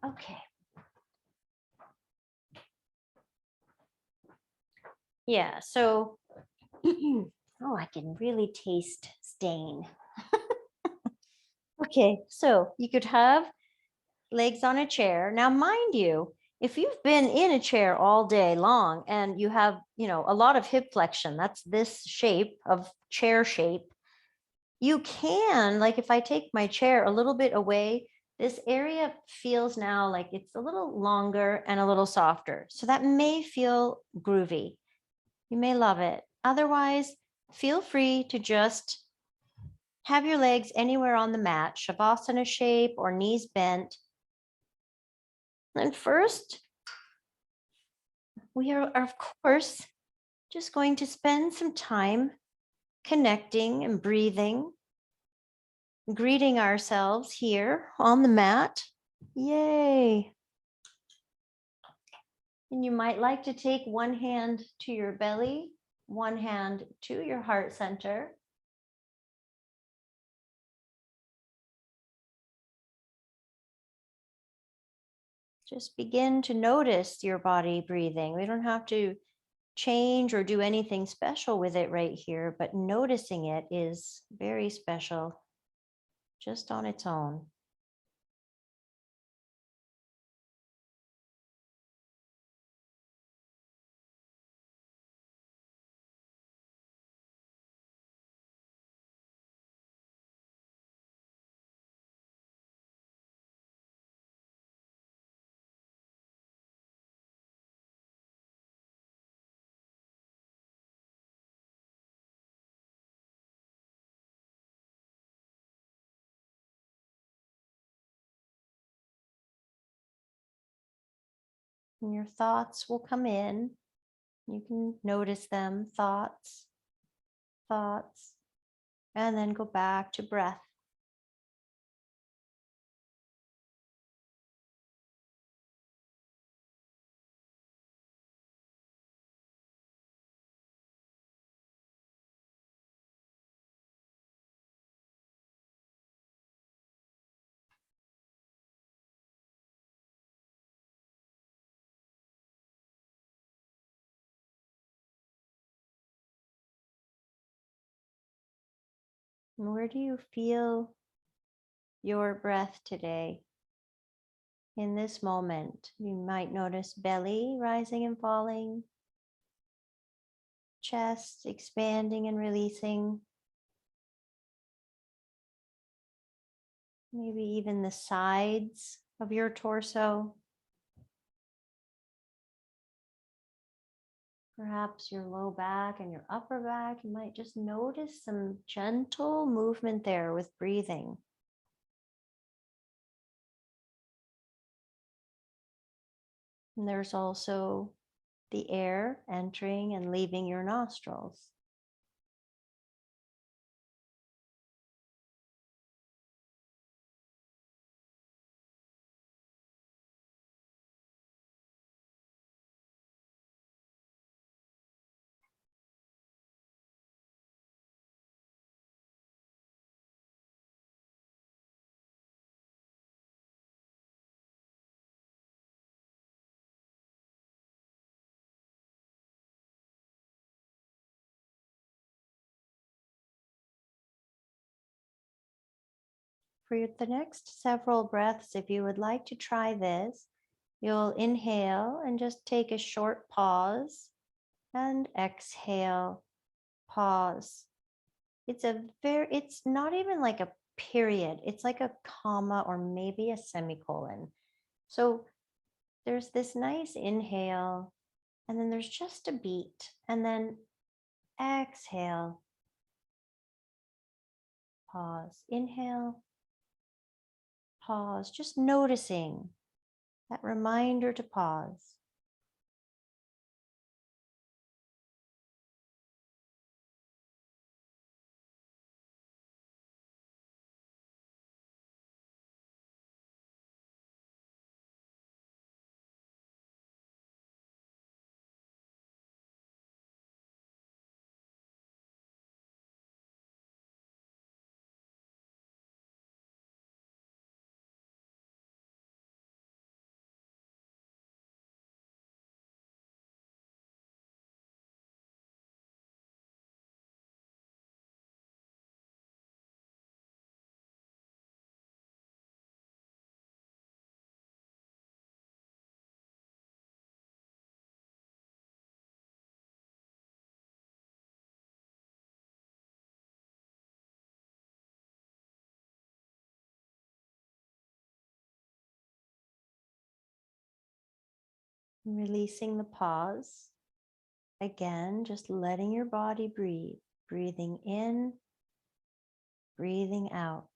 Okay. Yeah, so oh, I can really taste stain. Okay, so you could have legs on a chair. Now, mind you, if you've been in a chair all day long and you have, a lot of hip flexion, that's this shape of chair shape, you can, like if I take my chair a little bit away, this area feels now like it's a little longer and a little softer. So that may feel groovy. You may love it. Otherwise, feel free to just have your legs anywhere on the mat, Shavasana shape or knees bent. And first, we are, of course, just going to spend some time connecting and breathing, greeting ourselves here on the mat. Yay. And you might like to take one hand to your belly, one hand to your heart center. Just begin to notice your body breathing. We don't have to change or do anything special with it right here, but noticing it is very special just on its own. And your thoughts will come in. You can notice them, thoughts, thoughts, and then go back to breath. And where do you feel your breath today? In this moment, you might notice belly rising and falling, chest expanding and releasing, maybe even the sides of your torso, perhaps your low back and your upper back. You might just notice some gentle movement there with breathing. And there's also the air entering and leaving your nostrils. For the next several breaths, if you would like to try this, you'll inhale and just take a short pause and exhale, pause. It's not even like a period. It's like a comma or maybe a semicolon. So there's this nice inhale, and then there's just a beat, and then exhale, pause, inhale, pause, just noticing that reminder to pause. Releasing the pause. Again, just letting your body breathe, breathing in, breathing out.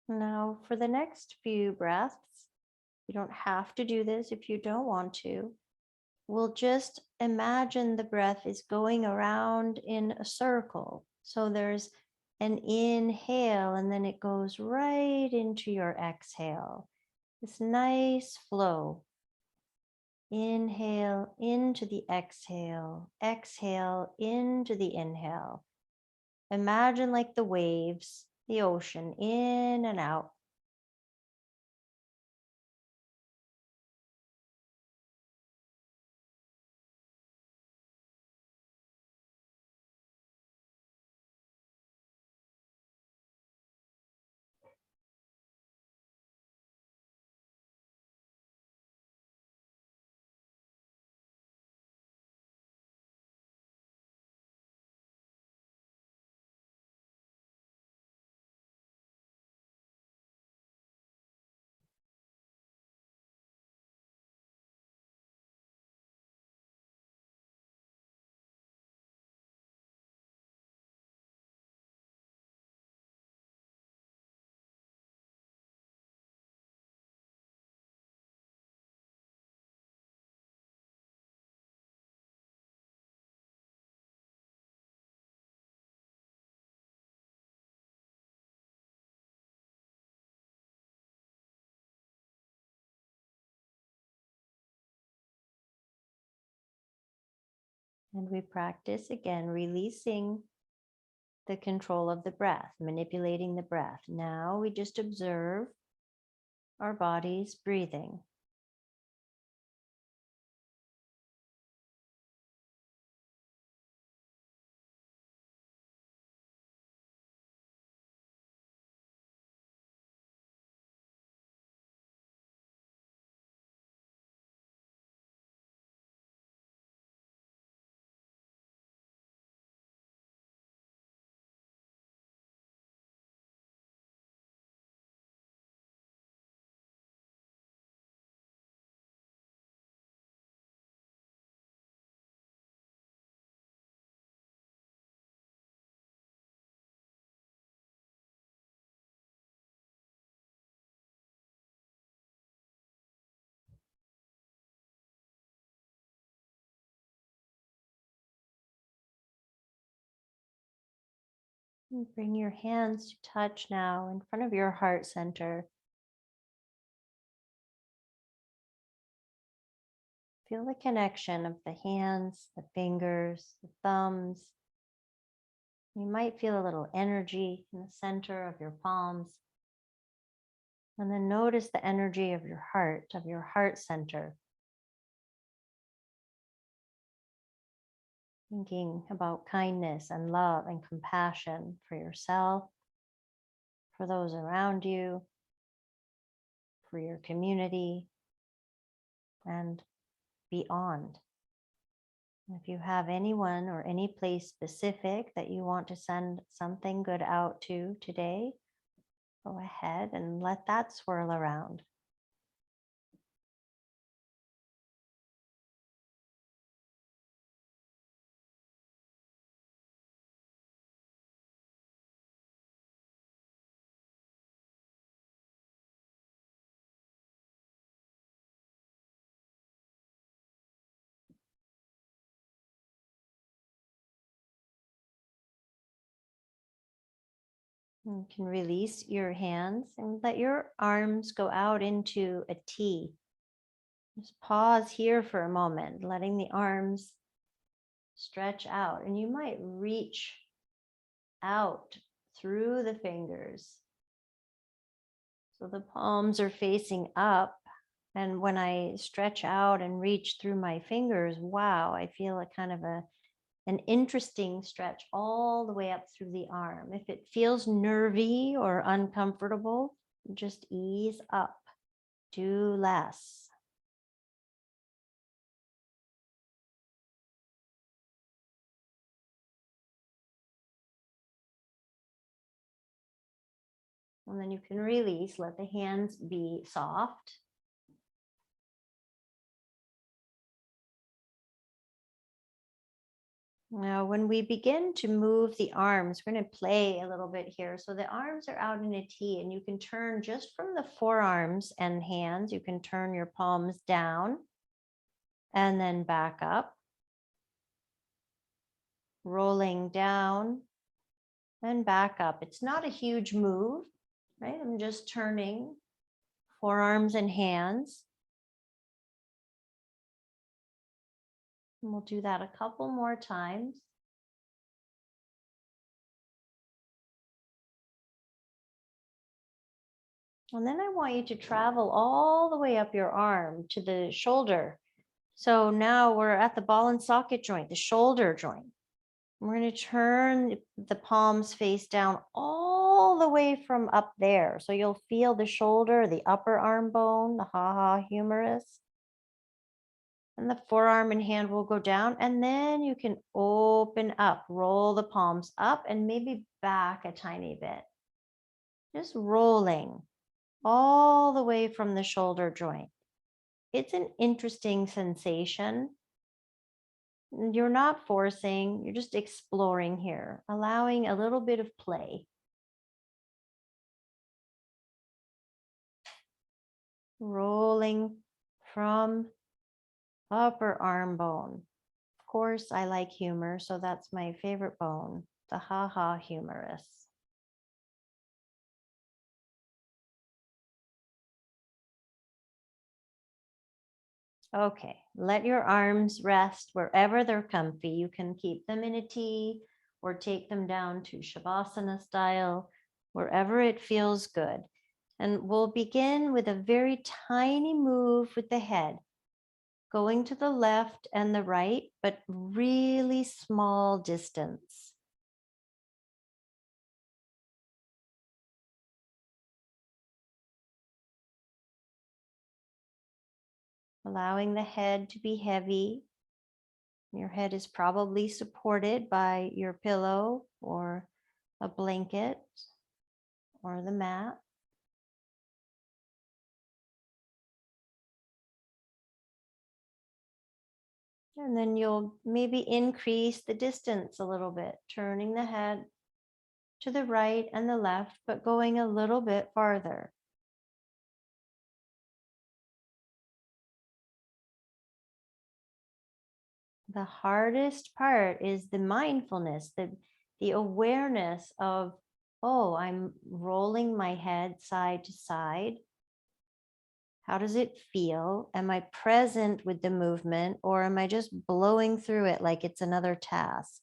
Now, for the next few breaths, you don't have to do this if you don't want to. We'll just imagine the breath is going around in a circle. So there's an inhale, and then it goes right into your exhale. This nice flow. Inhale into the exhale, exhale into the inhale. Imagine like the waves, the ocean, in and out. And we practice again, releasing the control of the breath, manipulating the breath. Now we just observe our bodies breathing. And bring your hands to touch now in front of your heart center. Feel the connection of the hands, the fingers, the thumbs. You might feel a little energy in the center of your palms. And then notice the energy of your heart center. Thinking about kindness and love and compassion for yourself, for those around you, for your community, and beyond. If you have anyone or any place specific that you want to send something good out to today, go ahead and let that swirl around. You can release your hands and let your arms go out into a T. Just pause here for a moment, letting the arms stretch out. And you might reach out through the fingers. So the palms are facing up. And when I stretch out and reach through my fingers, wow, I feel a kind of an interesting stretch all the way up through the arm. If it feels nervy or uncomfortable, just ease up, do less. And then you can release, let the hands be soft. Now, when we begin to move the arms, we're going to play a little bit here. So the arms are out in a T, and you can turn just from the forearms and hands, you can turn your palms down and then back up, rolling down and back up. It's not a huge move, right? I'm just turning forearms and hands. And we'll do that a couple more times. And then I want you to travel all the way up your arm to the shoulder. So now we're at the ball and socket joint, the shoulder joint. We're going to turn the palms face down all the way from up there. So you'll feel the shoulder, the upper arm bone, the ha-ha humerus. And the forearm and hand will go down. And then you can open up, roll the palms up and maybe back a tiny bit. Just rolling all the way from the shoulder joint. It's an interesting sensation. You're not forcing, you're just exploring here, allowing a little bit of play. Rolling from upper arm bone. Of course, I like humor, so that's my favorite bone, the ha-ha humerus. Okay, let your arms rest wherever they're comfy. You can keep them in a T or take them down to Shavasana style, wherever it feels good. And we'll begin with a very tiny move with the head, going to the left and the right, but really small distance. Allowing the head to be heavy. Your head is probably supported by your pillow or a blanket or the mat. And then you'll maybe increase the distance a little bit, turning the head to the right and the left, but going a little bit farther. The hardest part is the mindfulness, the awareness of, oh, I'm rolling my head side to side. How does it feel? Am I present with the movement, or am I just blowing through it like it's another task?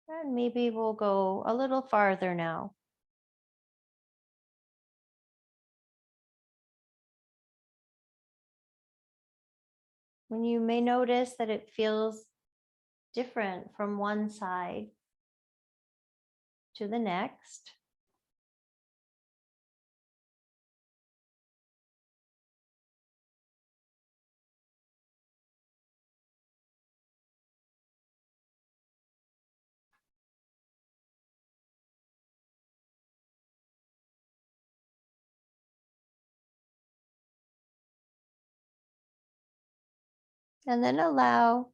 And maybe we'll go a little farther now. When you may notice that it feels different from one side to the next. And then allow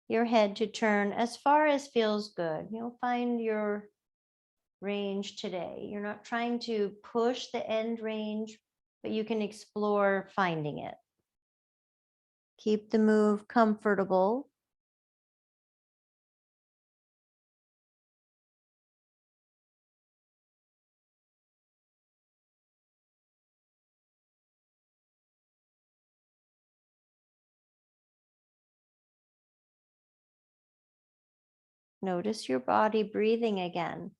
your head to turn as far as feels good. You'll find your range today. You're not trying to push the end range, but you can explore finding it. Keep the move comfortable. Notice your body breathing again.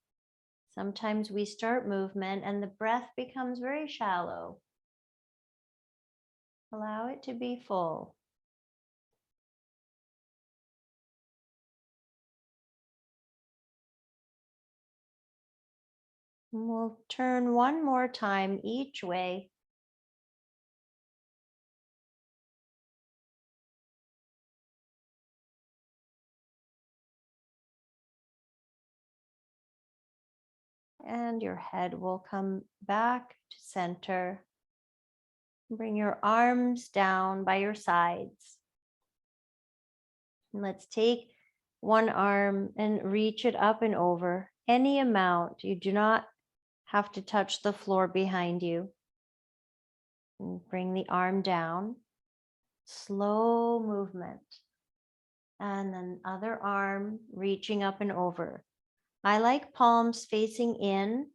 Sometimes we start movement and the breath becomes very shallow. Allow it to be full. And we'll turn one more time each way. And your head will come back to center. Bring your arms down by your sides. And let's take one arm and reach it up and over any amount. You do not have to touch the floor behind you. And bring the arm down. Slow movement. And then other arm reaching up and over. I like palms facing in.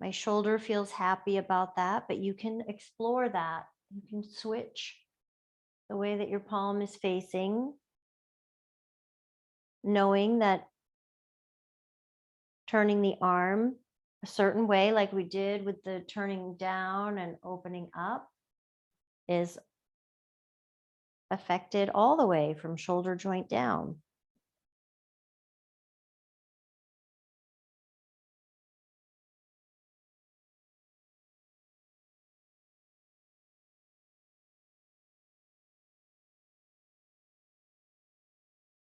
My shoulder feels happy about that, but you can explore that. You can switch the way that your palm is facing, knowing that turning the arm a certain way, like we did with the turning down and opening up, is affected all the way from shoulder joint down.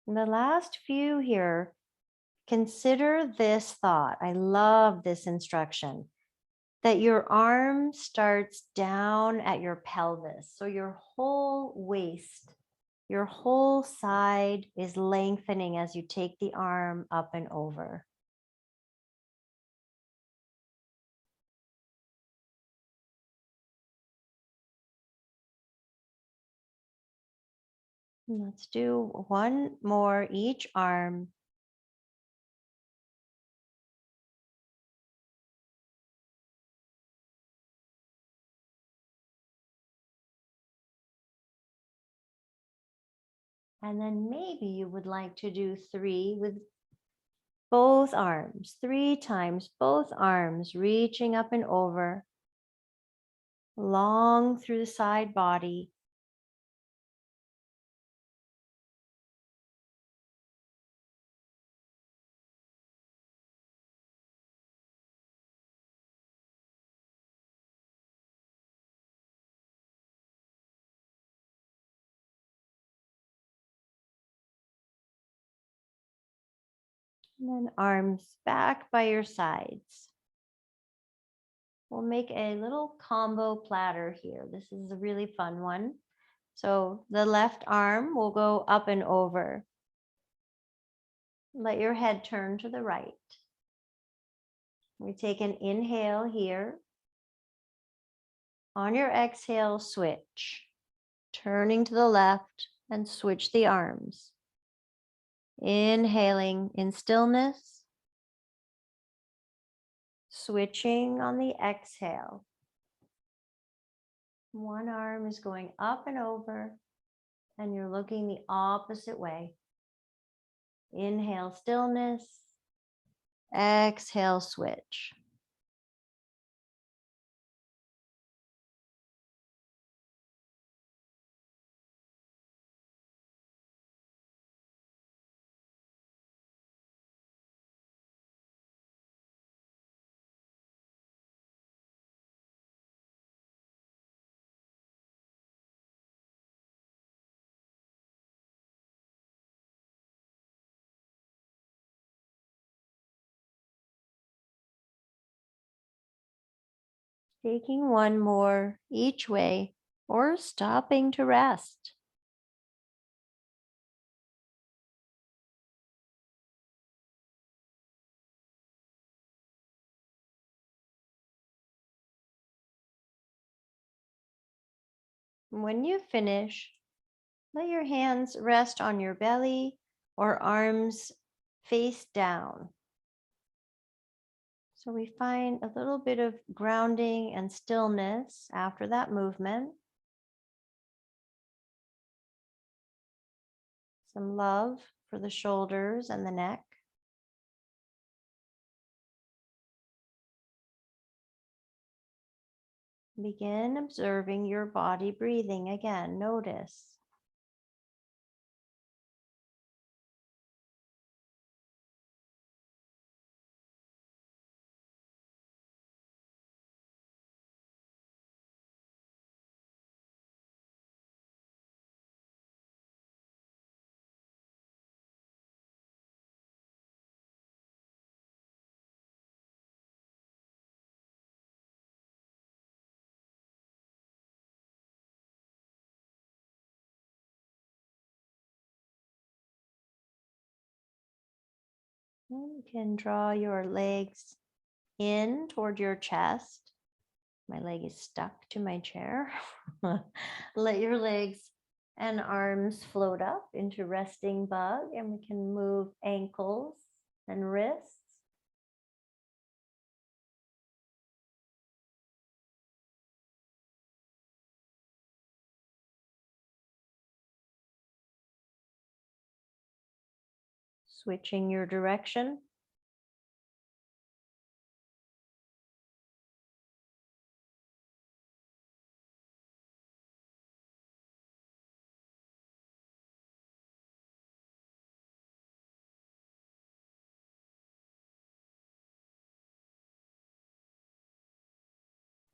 And the last few here, consider this thought. I love this instruction, that your arm starts down at your pelvis. So your whole waist, your whole side is lengthening as you take the arm up and over. Let's do one more each arm. And then maybe you would like to do 3 with both arms, 3 times, both arms reaching up and over, long through the side body. And then arms back by your sides. We'll make a little combo platter here. This is a really fun one. So the left arm will go up and over. Let your head turn to the right. We take an inhale here. On your exhale, switch. Turning to the left and switch the arms. Inhaling in stillness. Switching on the exhale. One arm is going up and over, and you're looking the opposite way. Inhale, stillness. Exhale, switch. Taking one more each way or stopping to rest. When you finish, Let your hands rest on your belly or arms face down. So we find a little bit of grounding and stillness after that movement. Some love for the shoulders and the neck. Begin observing your body breathing again. Notice. And you can draw your legs in toward your chest. My leg is stuck to my chair. Let your legs and arms float up into resting bug, and we can move ankles and wrists. Switching your direction.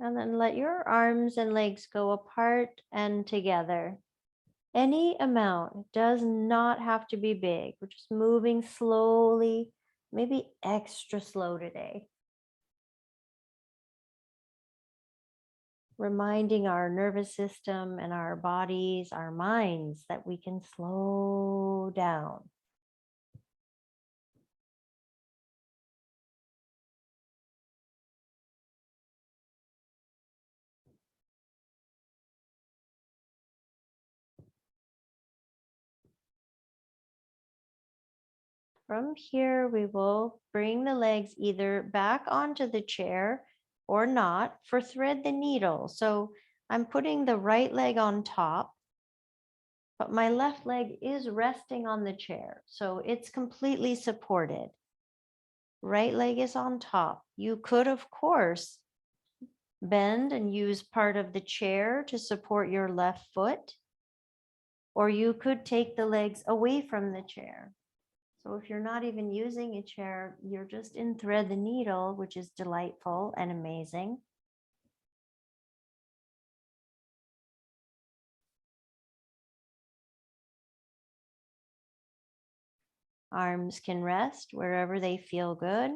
And then let your arms and legs go apart and together. Any amount, it does not have to be big. We're just moving slowly, maybe extra slow today. Reminding our nervous system and our bodies, our minds, that we can slow down. From here, we will bring the legs either back onto the chair or not for thread the needle. So I'm putting the right leg on top, but my left leg is resting on the chair. So it's completely supported. Right leg is on top. You could, of course, bend and use part of the chair to support your left foot, or you could take the legs away from the chair. So if you're not even using a chair, you're just in thread the needle, which is delightful and amazing. Arms can rest wherever they feel good.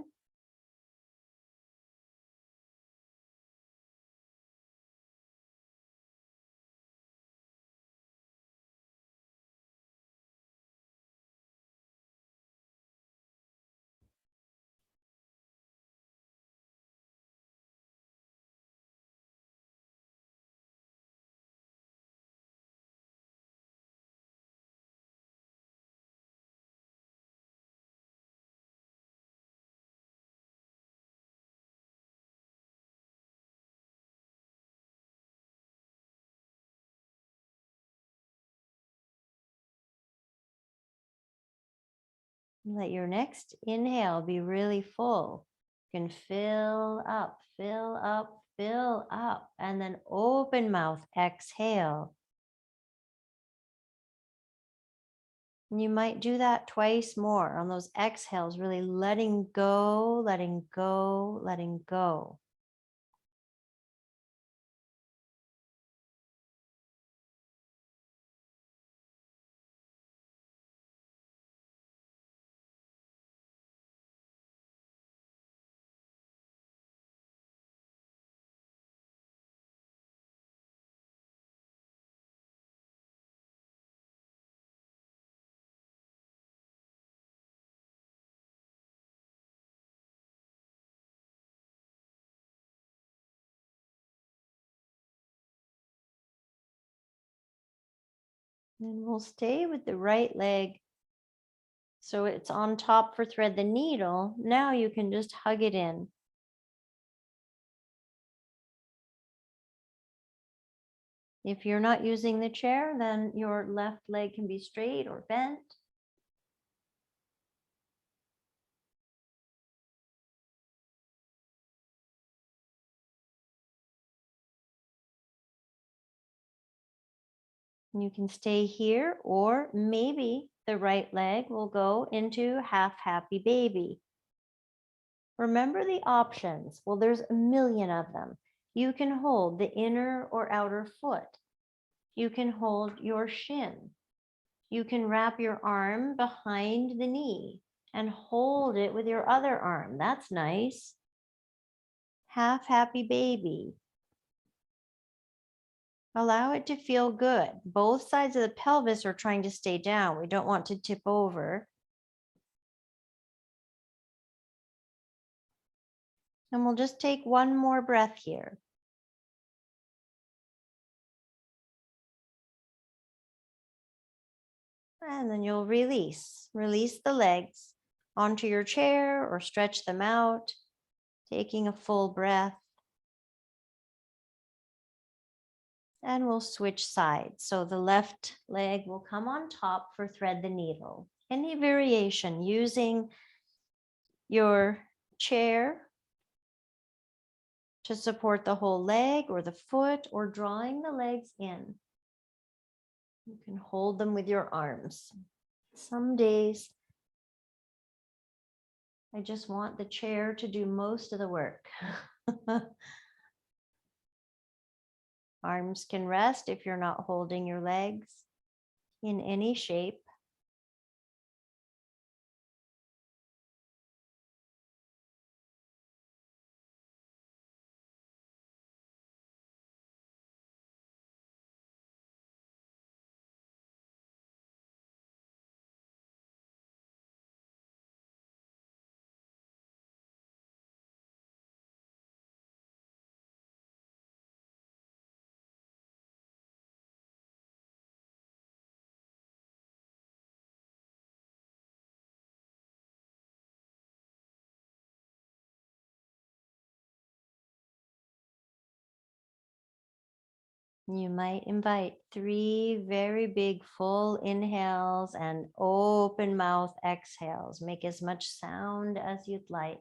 Let your next inhale be really full. You can fill up, fill up, fill up, and then open mouth, exhale. And you might do that twice more on those exhales, really letting go, letting go, letting go. And we'll stay with the right leg. So it's on top for thread the needle. Now you can just hug it in. If you're not using the chair, then your left leg can be straight or bent. You can stay here, or maybe the right leg will go into half happy baby. Remember the options. Well, there's a million of them. You can hold the inner or outer foot. You can hold your shin. You can wrap your arm behind the knee and hold it with your other arm. That's nice. Half happy baby. Allow it to feel good. Both sides of the pelvis are trying to stay down. We don't want to tip over. And we'll just take one more breath here. And then you'll release. Release the legs onto your chair or stretch them out, taking a full breath. And we'll switch sides. So the left leg will come on top for thread the needle. Any variation using your chair to support the whole leg or the foot, or drawing the legs in. You can hold them with your arms. Some days, I just want the chair to do most of the work. Arms can rest if you're not holding your legs in any shape. You might invite 3 very big full inhales and open mouth exhales. Make as much sound as you'd like.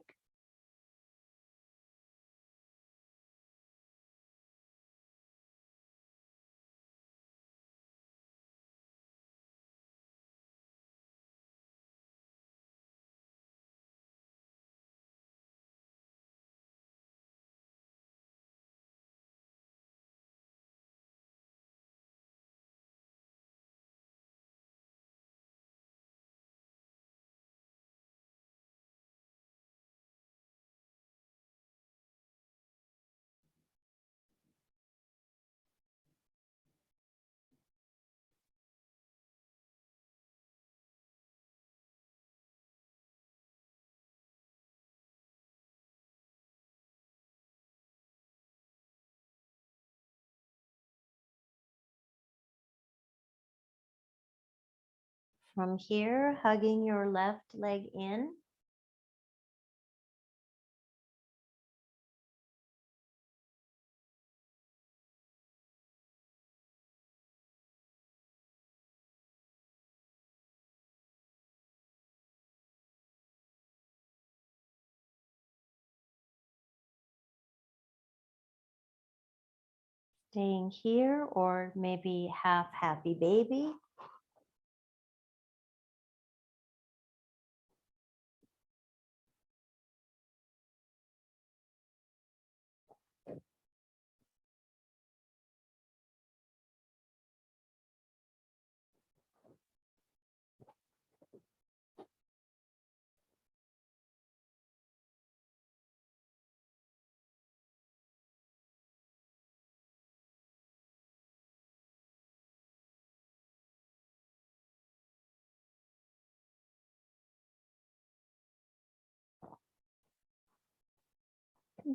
From here, hugging your left leg in. Staying here, or maybe half happy baby.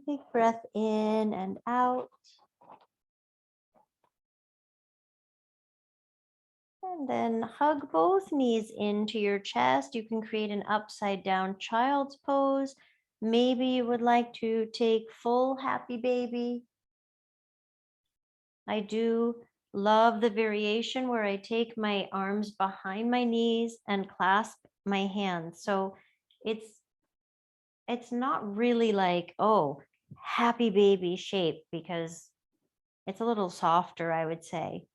Big breath in and out. And then hug both knees into your chest. You can create an upside down child's pose. Maybe you would like to take full happy baby. I do love the variation where I take my arms behind my knees and clasp my hands. So it's not really like, oh, happy baby shape, because it's a little softer, I would say.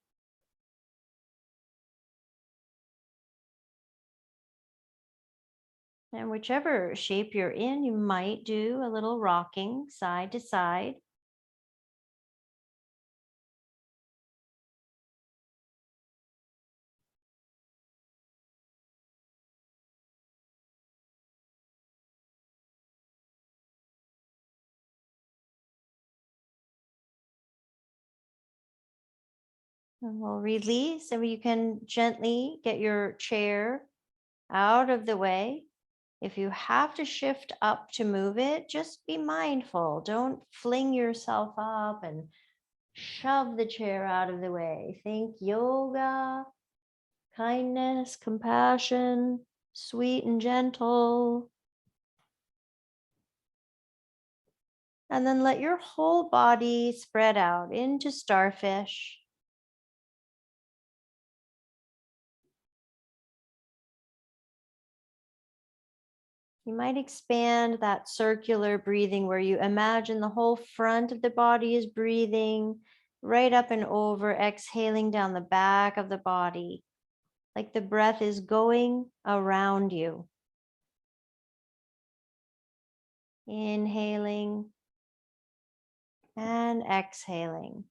And whichever shape you're in, you might do a little rocking side to side. And we'll release, and you can gently get your chair out of the way. If you have to shift up to move it, just be mindful. Don't fling yourself up and shove the chair out of the way. Think yoga, kindness, compassion, sweet and gentle. And then let your whole body spread out into starfish. You might expand that circular breathing where you imagine the whole front of the body is breathing right up and over, exhaling down the back of the body, like the breath is going around you. Inhaling and exhaling.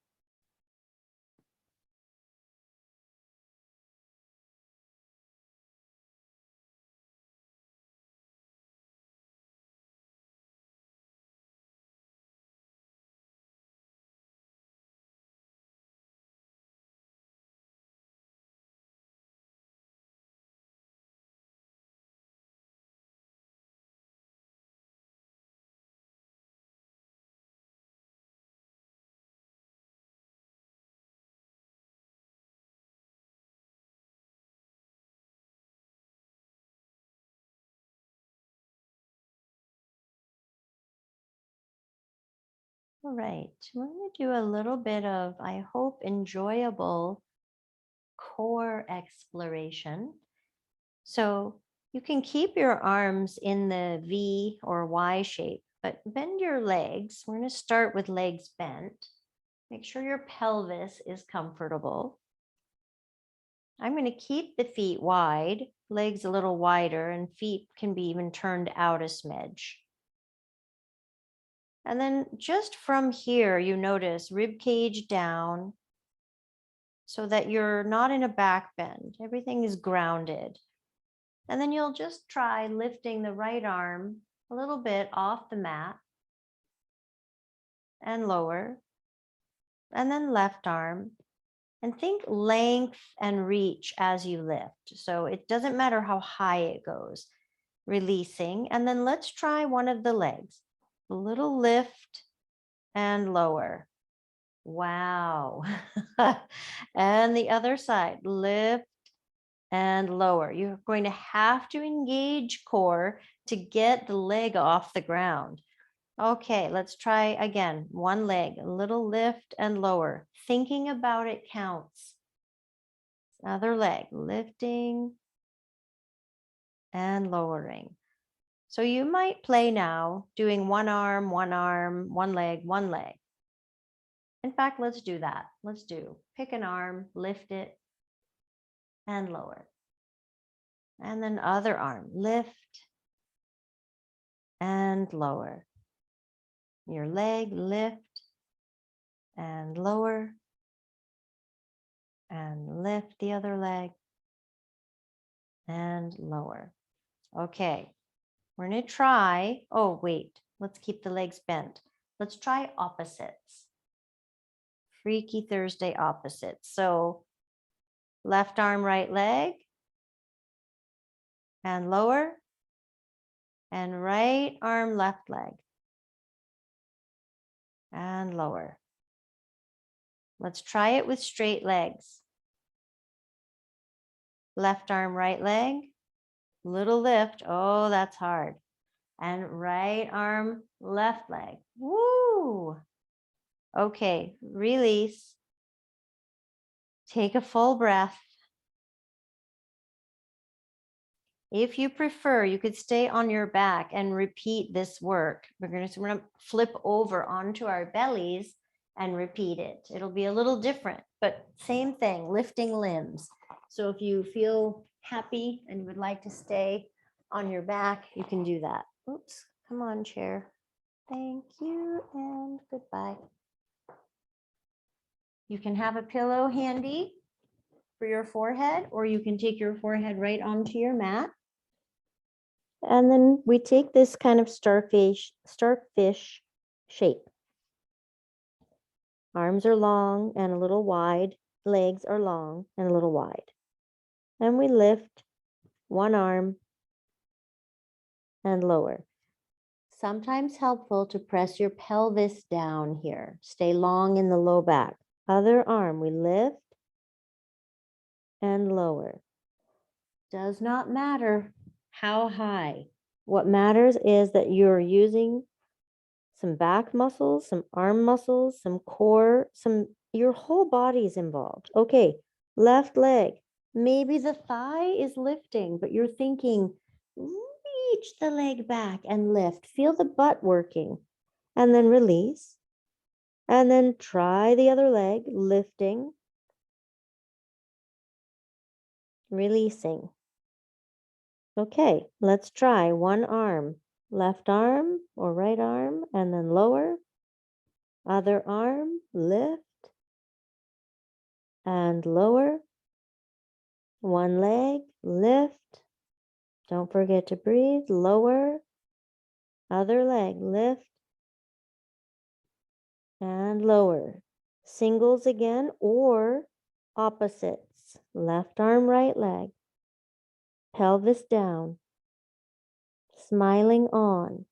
All right, we're going to do a little bit of, I hope, enjoyable core exploration. So you can keep your arms in the V or Y shape, but bend your legs. We're going to start with legs bent. Make sure your pelvis is comfortable. I'm going to keep the feet wide, legs a little wider, and feet can be even turned out a smidge. And then just from here, you notice rib cage down so that you're not in a back bend. Everything is grounded. And then you'll just try lifting the right arm a little bit off the mat and lower, and then left arm. And think length and reach as you lift. So it doesn't matter how high it goes. Releasing. And then let's try one of the legs. A little lift and lower. Wow. And the other side, lift and lower. You're going to have to engage core to get the leg off the ground. Okay, let's try again. One leg, a little lift and lower. Thinking about it counts. Other leg, lifting and lowering. So you might play now doing one arm, one leg, one leg. In fact, let's do that. Let's do pick an arm, lift it and lower. And then other arm, lift and lower. Your leg, lift and lower and lift the other leg and lower. Okay, we're going to try, oh, wait, let's keep the legs bent. Let's try opposites. Freaky Thursday opposites. So left arm, right leg and lower, and right arm, left leg and lower. Let's try it with straight legs. Left arm, right leg. Little lift. Oh, that's hard. And right arm, left leg. Woo! Okay, release. Take a full breath. If you prefer, you could stay on your back and repeat this work. We're going to flip over onto our bellies and repeat it. It'll be a little different, but same thing, lifting limbs. So if you feel happy and would like to stay on your back, you can do that. Oops, come on, chair. Thank you and goodbye. You can have a pillow handy for your forehead, or you can take your forehead right onto your mat. And then we take this kind of starfish shape. Arms are long and a little wide. Legs are long and a little wide. And we lift one arm and lower. Sometimes helpful to press your pelvis down here. Stay long in the low back. Other arm, we lift and lower. Does not matter how high. What matters is that you're using some back muscles, some arm muscles, some core, your whole body is involved. Okay, left leg. Maybe the thigh is lifting, but you're thinking, reach the leg back and lift. Feel the butt working. And then release. And then try the other leg, lifting, releasing. Okay, let's try one arm. Left arm or right arm, and then lower. Other arm, lift and lower. One leg, lift. Don't forget to breathe. Lower. Other leg, lift and lower. Singles again or opposites. Left arm, right leg. Pelvis down. Smiling on.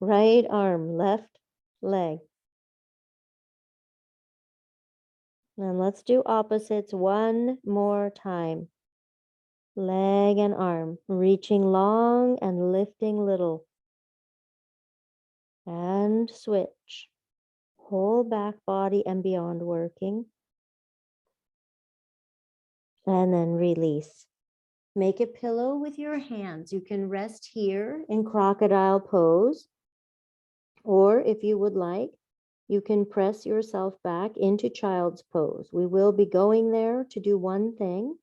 Right arm, left leg. And let's do opposites one more time. Leg and arm, reaching long and lifting little. And switch. Whole back body and beyond working. And then release. Make a pillow with your hands. You can rest here in crocodile pose. Or if you would like, you can press yourself back into child's pose. We will be going there to do one thing.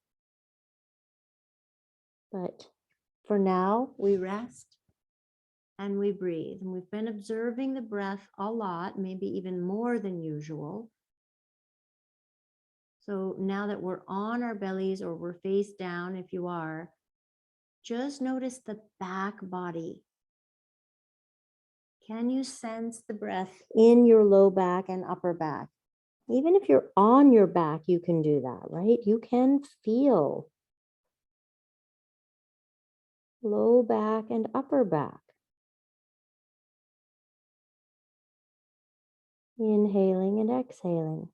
But for now, we rest and we breathe. And we've been observing the breath a lot, maybe even more than usual. So now that we're on our bellies or we're face down, if you are, just notice the back body. Can you sense the breath in your low back and upper back? Even if you're on your back, you can do that, right? You can feel low back and upper back. Inhaling and exhaling.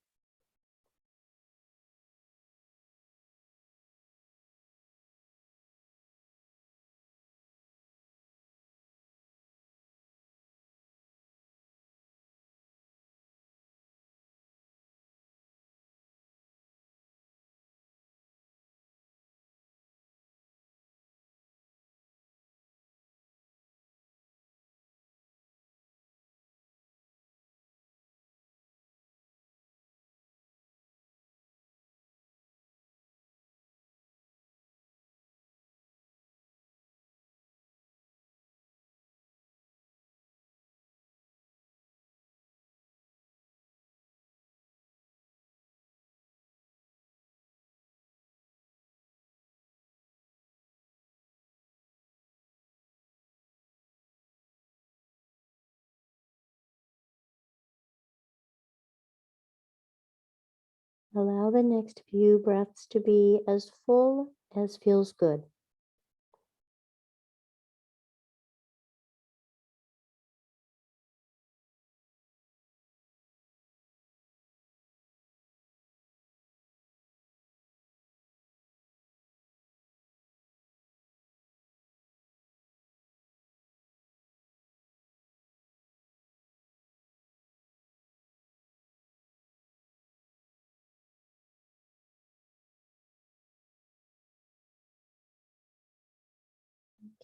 Allow the next few breaths to be as full as feels good.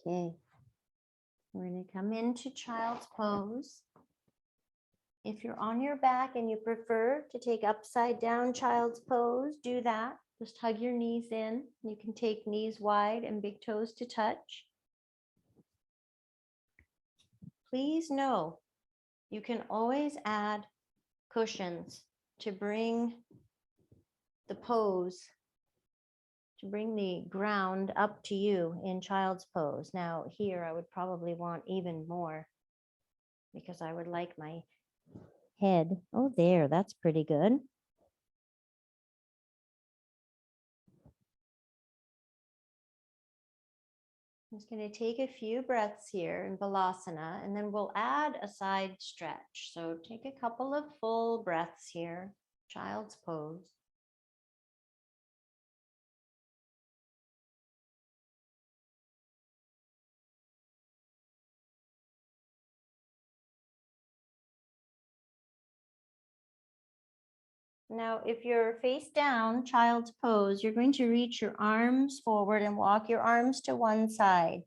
Okay. We're going to come into child's pose. If you're on your back and you prefer to take upside down child's pose, do that. Just hug your knees in. You can take knees wide and big toes to touch. Please know you can always add cushions to bring the pose, to bring the ground up to you in child's pose. Now here I would probably want even more because I would like my head. Oh, there, that's pretty good. I'm just going to take a few breaths here in Balasana, and then we'll add a side stretch. So take a couple of full breaths here, child's pose. Now, if you're face down, child's pose, you're going to reach your arms forward and walk your arms to one side.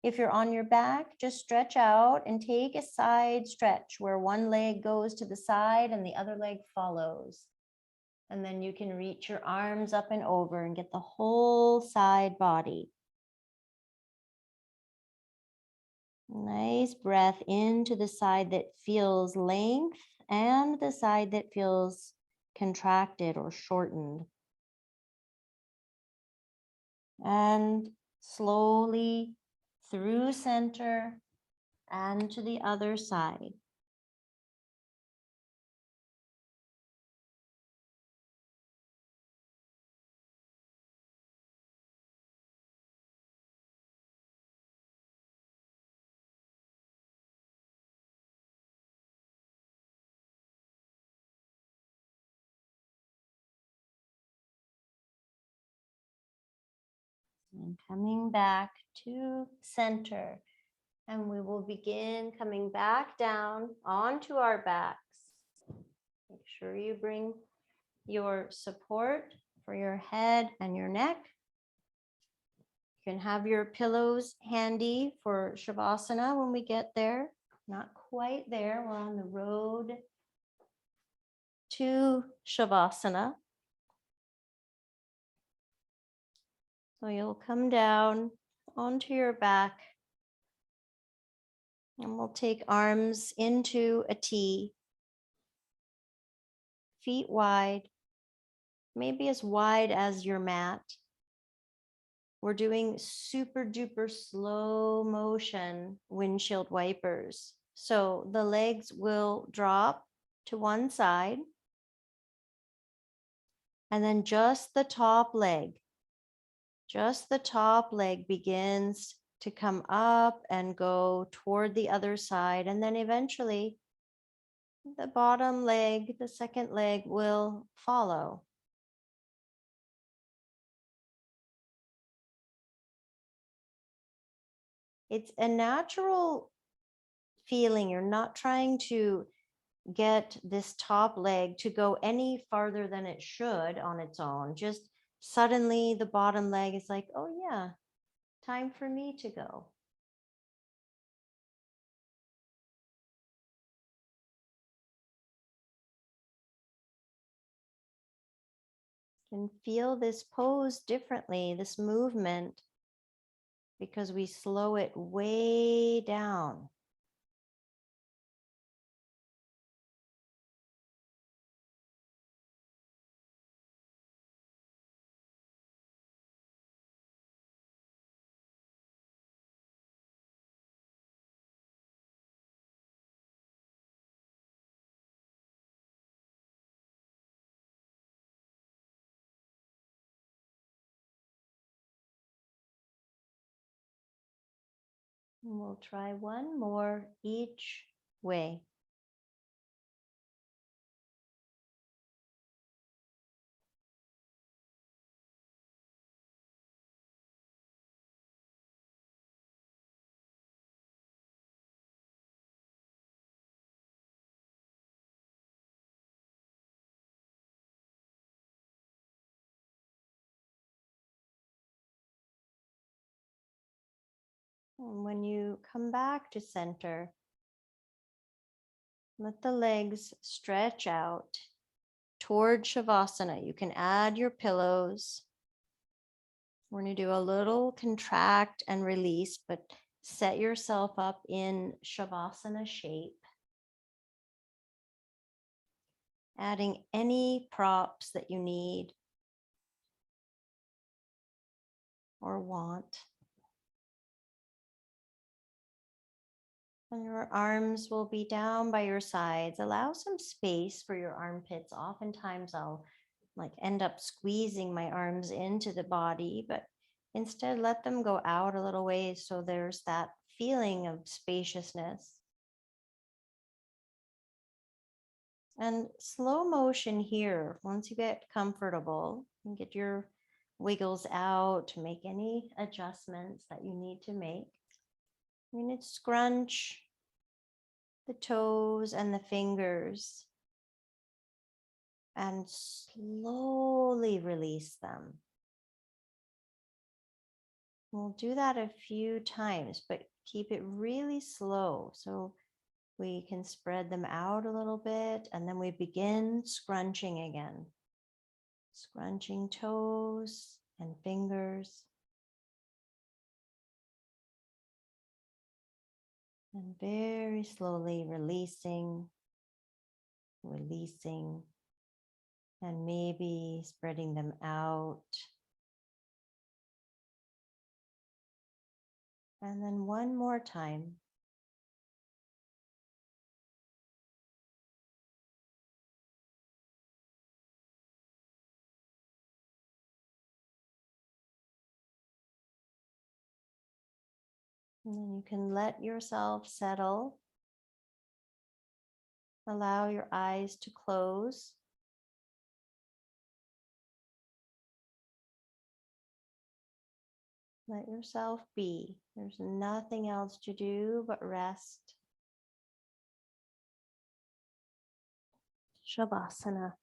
If you're on your back, just stretch out and take a side stretch where one leg goes to the side and the other leg follows. And then you can reach your arms up and over and get the whole side body. Nice breath into the side that feels length and the side that feels contracted or shortened. And slowly through center and to the other side. And coming back to center. And we will begin coming back down onto our backs. Make sure you bring your support for your head and your neck. You can have your pillows handy for Shavasana when we get there. Not quite there. We're on the road to Shavasana. So you'll come down onto your back and we'll take arms into a T, feet wide, maybe as wide as your mat. We're doing super duper slow motion windshield wipers. So the legs will drop to one side and then just the top leg begins to come up and go toward the other side. And then eventually the bottom leg, the second leg will follow. It's a natural feeling. You're not trying to get this top leg to go any farther than it should on its own. Just suddenly the bottom leg is like, oh yeah, time for me to go. Can feel this pose differently, this movement, because we slow it way down. And we'll try one more each way. And when you come back to center, let the legs stretch out toward Shavasana. You can add your pillows. We're going to do a little contract and release, but set yourself up in Shavasana shape. Adding any props that you need or want. And your arms will be down by your sides. Allow some space for your armpits. Oftentimes I'll end up squeezing my arms into the body, but instead let them go out a little ways so there's that feeling of spaciousness. And slow motion here, once you get comfortable, and get your wiggles out to make any adjustments that you need to make. You're going to scrunch the toes and the fingers and slowly release them. We'll do that a few times, but keep it really slow so we can spread them out a little bit, and then we begin scrunching again. Scrunching toes and fingers. And very slowly releasing, and maybe spreading them out. And then one more time. And then you can let yourself settle. Allow your eyes to close. Let yourself be. There's nothing else to do but rest. Shavasana.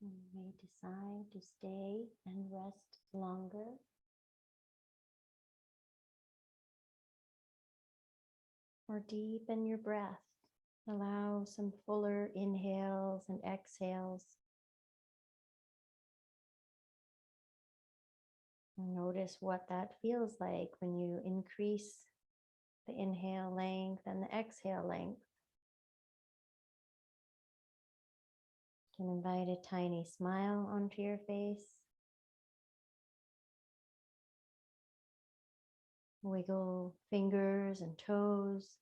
You may decide to stay and rest longer. Or deepen your breath. Allow some fuller inhales and exhales. And notice what that feels like when you increase the inhale length and the exhale length. You can invite a tiny smile onto your face. Wiggle fingers and toes.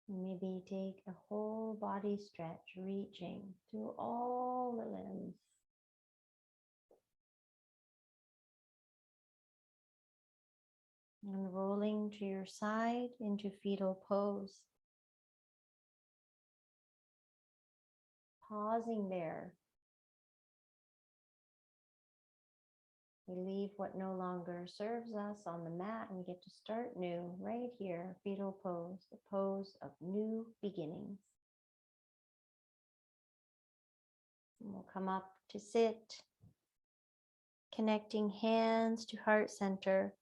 Maybe take a whole body stretch, reaching through all the limbs. And rolling to your side into fetal pose. Pausing there. We leave what no longer serves us on the mat and we get to start new right here, fetal pose, the pose of new beginnings. And we'll come up to sit, connecting hands to heart center.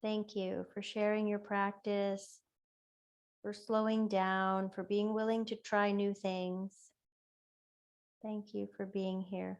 Thank you for sharing your practice, for slowing down, for being willing to try new things. Thank you for being here.